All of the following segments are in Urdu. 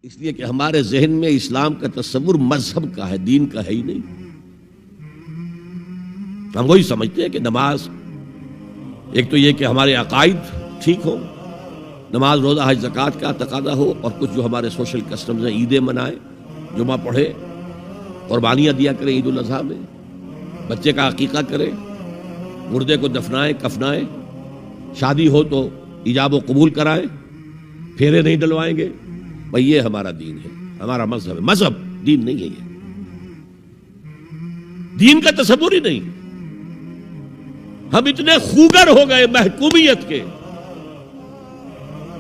اس لیے کہ ہمارے ذہن میں اسلام کا تصور مذہب کا ہے، دین کا ہے ہی نہیں۔ ہم وہی سمجھتے ہیں کہ نماز، ایک تو یہ کہ ہمارے عقائد ٹھیک ہو، نماز روزہ حج زکوٰۃ کا تقاضا ہو، اور کچھ جو ہمارے سوشل کسٹمز ہیں، عیدیں منائے، جمعہ پڑھے، قربانیاں دیا کریں عید الاضحیٰ میں، بچے کا عقیقہ کرے، مردے کو دفنائے کفنائے، شادی ہو تو ایجاب و قبول کرائیں، پھیرے نہیں ڈلوائیں گے۔ بھئی یہ ہمارا دین ہے، ہمارا مذہب ہے۔ مذہب دین نہیں ہے، یہ دین کا تصور ہی نہیں۔ ہم اتنے خوگر ہو گئے محکومیت کے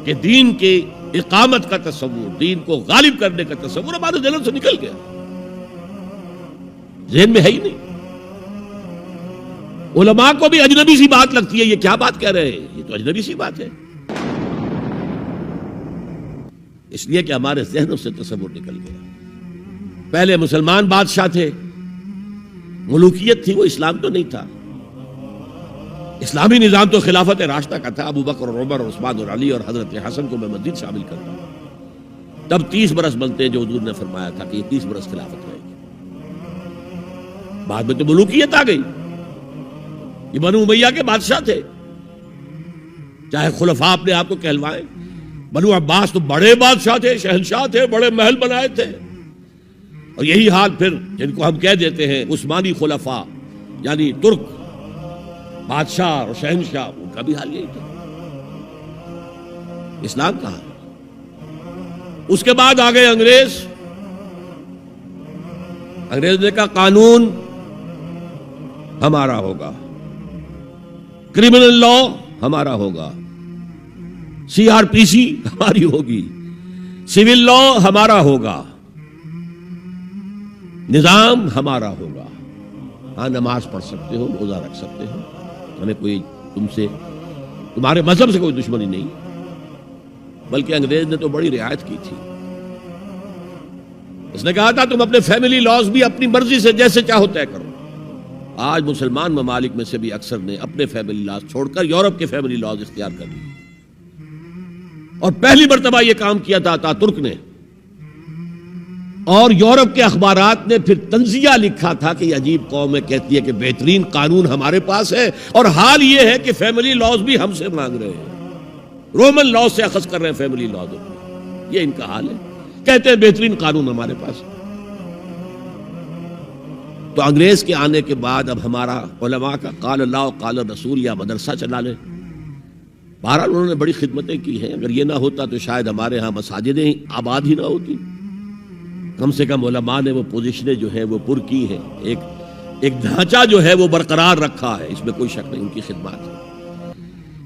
کہ دین کی اقامت کا تصور، دین کو غالب کرنے کا تصور ہمارے ذہن سے نکل گیا، ذہن میں ہے ہی نہیں۔ علماء کو بھی اجنبی سی بات لگتی ہے، یہ کیا بات کہہ رہے ہیں، یہ تو اجنبی سی بات ہے، اس لیے کہ ہمارے ذہنوں سے تصور نکل گیا۔ پہلے مسلمان بادشاہ تھے، ملوکیت تھی، وہ اسلام تو نہیں تھا۔ اسلامی نظام تو خلافت راشدہ کا تھا، ابو بکر اور عمر اور عثمان اور علی اور حضرت حسن کو میں مزید شامل کرتا ہوں۔ تب 30 برس بنتے ہیں جو حضور نے فرمایا تھا کہ یہ 30 برس خلافت رہے گی۔ بعد میں تو ملوکیت آ گئی، یہ بنو امیہ کے بادشاہ تھے، چاہے خلفاء اپنے آپ کو کہلوائیں۔ بنو عباس تو بڑے بادشاہ تھے، شہنشاہ تھے، بڑے محل بنائے تھے، اور یہی حال پھر جن کو ہم کہہ دیتے ہیں عثمانی خلفاء، یعنی ترک بادشاہ اور شہنشاہ، ان کا بھی حال یہی تھا۔ اسلام کہاں؟ اس کے بعد آ گئے انگریز۔ انگریز نے کہا قانون ہمارا ہوگا، کرمنل لا ہمارا ہوگا، CRPC ہماری ہوگی، سول لا ہمارا ہوگا، نظام ہمارا ہوگا۔ ہاں نماز پڑھ سکتے ہو، روزہ رکھ سکتے ہو، ہمیں کوئی تمہارے مذہب سے کوئی دشمنی نہیں، بلکہ انگریز نے تو بڑی رعایت کی تھی۔ اس نے کہا تھا تم اپنے فیملی لاز بھی اپنی مرضی سے جیسے چاہو طے کرو۔ آج مسلمان ممالک میں سے بھی اکثر نے اپنے فیملی لاز چھوڑ کر یورپ کے فیملی لاز اختیار کر لیے، اور پہلی مرتبہ یہ کام کیا تھا آتا ترک نے، اور یورپ کے اخبارات نے پھر تنزیہ لکھا تھا کہ یہ عجیب قوم ہے، کہتی ہے کہ بہترین قانون ہمارے پاس ہے، اور حال یہ ہے کہ فیملی لاز بھی ہم سے مانگ رہے ہیں، رومن لاز سے اخذ کر رہے ہیں فیملی لاز، یہ ان کا حال ہے، کہتے ہیں بہترین قانون ہمارے پاس۔ تو انگریز کے آنے کے بعد اب ہمارا علماء کا قال اللہ و قال رسول یا مدرسہ چلا لے۔ بہرحال انہوں نے بڑی خدمتیں کی ہیں، اگر یہ نہ ہوتا تو شاید ہمارے ہاں مساجدیں آباد ہی نہ ہوتی، کم سے کم علماء نے وہ پوزیشنیں جو ہیں وہ پر کی ہیں، ایک ڈھانچہ جو ہے وہ برقرار رکھا ہے، اس میں کوئی شک نہیں، ان کی خدمات ہے۔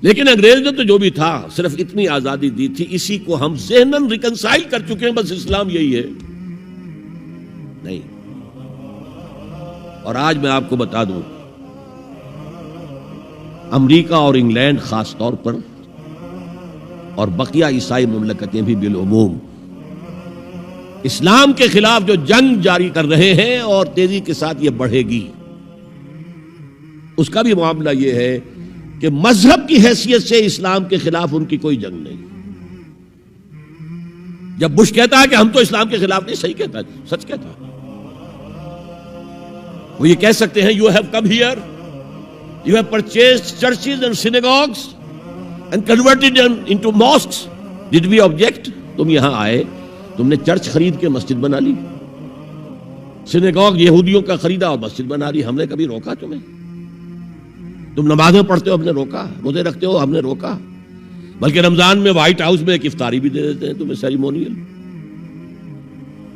لیکن انگریز نے تو جو بھی تھا صرف اتنی آزادی دی تھی، اسی کو ہم ذہناً ریکنسائل کر چکے ہیں، بس اسلام یہی ہے نہیں۔ اور آج میں آپ کو بتا دوں، امریکہ اور انگلینڈ خاص طور پر، اور بقیہ عیسائی مملکتیں بھی بالعموم، اسلام کے خلاف جو جنگ جاری کر رہے ہیں اور تیزی کے ساتھ یہ بڑھے گی، اس کا بھی معاملہ یہ ہے کہ مذہب کی حیثیت سے اسلام کے خلاف ان کی کوئی جنگ نہیں۔ جب بش کہتا ہے کہ ہم تو اسلام کے خلاف نہیں، صحیح کہتا ہے، سچ کہتا ہے، وہ یہ کہہ سکتے ہیں you have come here, you have purchased churches and synagogues and converted them into mosques. Did we object? تم یہاں آئے، تم نے چرچ خرید کے مسجد بنا لی، سینیگوگ یہودیوں کا خریدا اور مسجد بنا لی، ہم نے کبھی روکا تمہیں؟ تم نمازیں پڑھتے ہو، ہم نے روکا؟ روزے رکھتے ہو، ہم نے روکا؟ بلکہ رمضان میں وائٹ ہاؤس میں ایک افطاری بھی دے دیتے ہیں تمہیں، سیریمونیل۔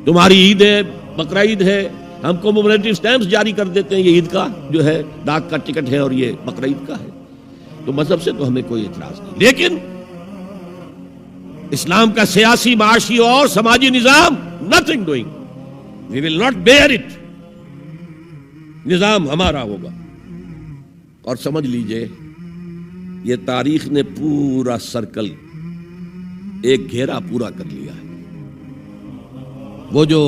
تمہاری عید ہے، بقرہ عید ہے، ہم کو کمیموریٹو سٹیمپس جاری کر دیتے ہیں، یہ عید کا جو ہے ڈاک کا ٹکٹ ہے اور یہ بقرہ عید کا ہے۔ تو مذہب سے تو ہمیں کوئی اعتراض نہیں، لیکن اسلام کا سیاسی، معاشی اور سماجی نظام nothing doing, we will not bear it، نظام ہمارا ہوگا۔ اور سمجھ لیجئے یہ تاریخ نے پورا سرکل، ایک گھیرا پورا کر لیا ہے۔ وہ جو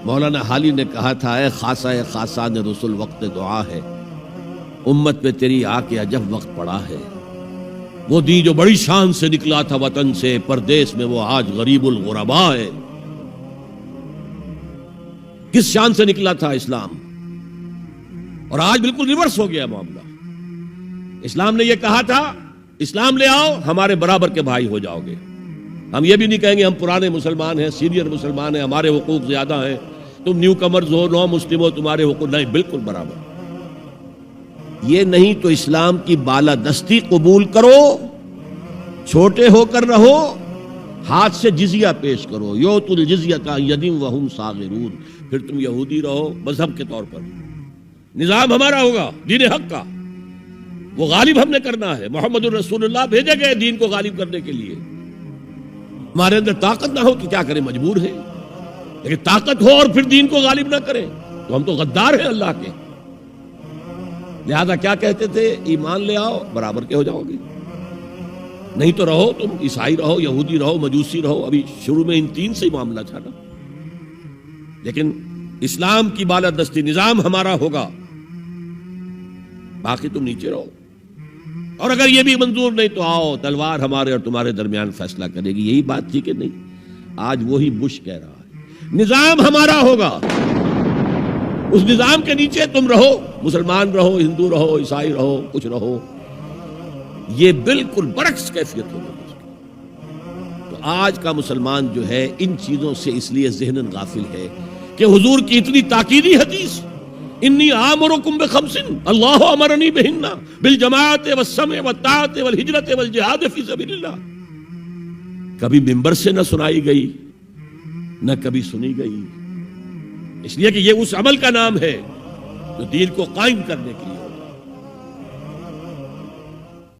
مولانا حالی نے کہا تھا، اے خاصہ خاصان رسول وقت دعا ہے، امت پہ تیری آ کے عجب وقت پڑا ہے، وہ دین جو بڑی شان سے نکلا تھا وطن سے پردیس میں، وہ آج غریب الغرباء ہے۔ کس شان سے نکلا تھا اسلام، اور آج بالکل ریورس ہو گیا معاملہ۔ اسلام نے یہ کہا تھا اسلام لے آؤ، ہمارے برابر کے بھائی ہو جاؤ گے۔ ہم یہ بھی نہیں کہیں گے ہم پرانے مسلمان ہیں، سینئر مسلمان ہیں، ہمارے حقوق زیادہ ہیں، تم نیو کمرز ہو، نو مسلم ہو، تمہارے حقوق نہیں، بالکل برابر۔ یہ نہیں تو اسلام کی بالادستی قبول کرو، چھوٹے ہو کر رہو، ہاتھ سے جزیہ پیش کرو، یؤتُ الجزیۃ عن یدٍ وہم صاغرون، پھر تم یہودی رہو مذہب کے طور پر، نظام ہمارا ہوگا دین حق کا، وہ غالب ہم نے کرنا ہے۔ محمد الرسول اللہ بھیجے گئے دین کو غالب کرنے کے لیے۔ ہمارے اندر طاقت نہ ہو کہ کیا کریں، مجبور ہیں، لیکن طاقت ہو اور پھر دین کو غالب نہ کریں تو ہم تو غدار ہیں اللہ کے۔ لہذا کیا کہتے تھے، ایمان لے آؤ برابر کے ہو جاؤ گے، نہیں تو رہو تم عیسائی رہو، یہودی رہو، مجوسی رہو۔ ابھی شروع میں ان تین سے ہی معاملہ تھا نا، لیکن اسلام کی بالادستی نظام ہمارا ہوگا، باقی تم نیچے رہو، اور اگر یہ بھی منظور نہیں تو آؤ تلوار ہمارے اور تمہارے درمیان فیصلہ کرے گی۔ یہی بات تھی کہ نہیں؟ آج وہی بش کہہ رہا ہے نظام ہمارا ہوگا، اس نظام کے نیچے تم رہو، مسلمان رہو، ہندو رہو، عیسائی رہو، کچھ رہو۔ یہ بالکل برعکس کیفیت ہوگی۔ تو آج کا مسلمان جو ہے ان چیزوں سے اس لیے ذہناً غافل ہے کہ حضور کی اتنی تاکیدی حدیث، انی آمرکم بخمس اللہ امرنی بہن بالجماعت والسمع والطاعت والہجرت والجہاد فی سبیل اللہ، کبھی ممبر سے نہ سنائی گئی، نہ کبھی سنی گئی، اس لیے کہ یہ اس عمل کا نام ہے جو دین کو قائم کرنے کے لیے